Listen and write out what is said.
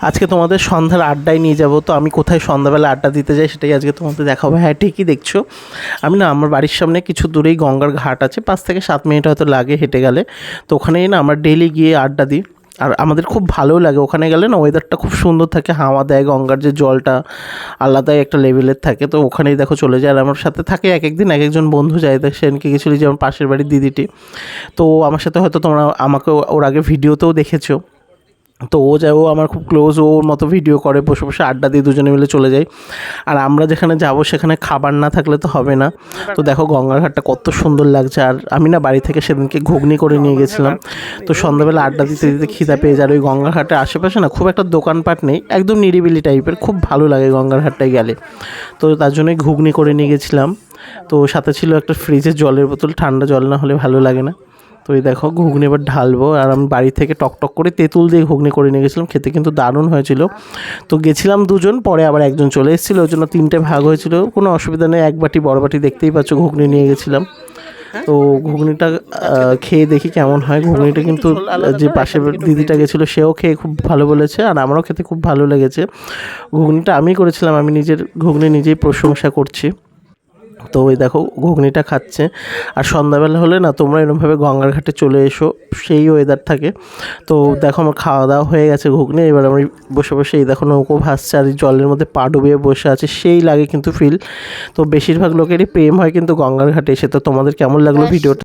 আজকে তোমাদের সন্ধ্যার আড্ডায় নিয়ে যাব। তো আমি কোথায় সন্ধ্যাবেলা আড্ডা দিতে যাই সেটাই আজকে তোমাদের দেখাবো। হ্যাঁ, ঠিকই দেখছো, আমি না আমার বাড়ির সামনে কিছু দূরেই গঙ্গার ঘাট আছে, 5 থেকে 7 মিনিট হয়তো লাগে হেঁটে গেলে। তো ওখানেই না আমরা ডেলি গিয়ে আড্ডা দিই, আর আমাদের খুব ভালোও লাগে। ওখানে গেলে না ওয়েদারটা খুব সুন্দর থাকে, হাওয়া দেয়, গঙ্গার যে জলটা আলাদাই একটা লেভেলের থাকে। তো ওখানেই দেখো চলে যায়। আর আমার সাথে থাকে এক একদিন এক একজন বন্ধু যায়। দেখ সেদিনকে গেছিলি যেমন পাশের বাড়ির দিদিটি, তো আমার সাথে হয়তো তোমরা আমাকে ওর আগে ভিডিওতেও দেখেছো। তো ও যায়, ও আমার খুব ক্লোজ, ওর মতো ভিডিও করে, বসে বসে আড্ডা দিয়ে দুজনে মিলে চলে যাই। আর আমরা যেখানে যাব সেখানে খাবার না থাকলে তো হবে না। তো দেখো গঙ্গার ঘাটটা কত সুন্দর লাগছে। আর আমি না বাড়ি থেকে সেদিনকে ঘুগনি করে নিয়ে গেছিলাম। তো সন্ধ্যাবেলা আড্ডা দিতে দিতে খিদা পেয়ে যায়। ওই গঙ্গার ঘাটের আশেপাশে না খুব একটা দোকানপাট নেই, একদম নিরিবিলি টাইপের, খুব ভালো লাগে গঙ্গার ঘাটটায় গেলে। তো তার জন্যই ঘুগনি করে নিয়ে গেছিলাম। তো সাথে ছিল একটা ফ্রিজের জলের বোতল, ঠান্ডা জল না হলে ভালো লাগে না। তো এই দেখো ঘুগনি এবার ঢালবো। আর আমি বাড়ি থেকে টকটক করে তেঁতুল দিয়ে ঘুগনি করে নিয়ে গেছিলাম, খেতে কিন্তু দারুণ হয়েছিল। তো গেছিলাম দুজন, পরে আবার একজন চলে এসেছিলো, ওই জন্য 3টে ভাগ হয়েছিল, কোনো অসুবিধা নেই। এক বাটি বড় বাটি দেখতেই পাচ্ছ ঘুগনি নিয়ে গেছিলাম। তো ঘুগনিটা খেয়ে দেখি কেমন হয়। ঘুগনিটা কিন্তু যে পাশে দিদিটা গেছিলো সেও খেয়ে খুব ভালো বলেছে, আর আমারও খেতে খুব ভালো লেগেছে। ঘুগনিটা আমি করেছিলাম, আমি নিজের ঘুগনি নিজেই প্রশংসা করছি। তো ওই দেখো ঘুগনিটা খাচ্ছে। আর সন্ধ্যাবেলা হলে না তোমরা এরকমভাবে গঙ্গার ঘাটে চলে এসো, সেই ওয়েদার থাকে। তো দেখো আমার খাওয়া দাওয়া হয়ে গেছে ঘুগনি, এবার আমি বসে বসে এই দেখো নৌকো ভাসছে, আর এই জলের মধ্যে পা ডুবিয়ে বসে আছে, সেই লাগে কিন্তু ফিল। তো বেশিরভাগ লোকেরই প্রেম হয় কিন্তু গঙ্গার ঘাটে এসে। তো তোমাদের কেমন লাগলো ভিডিওটা?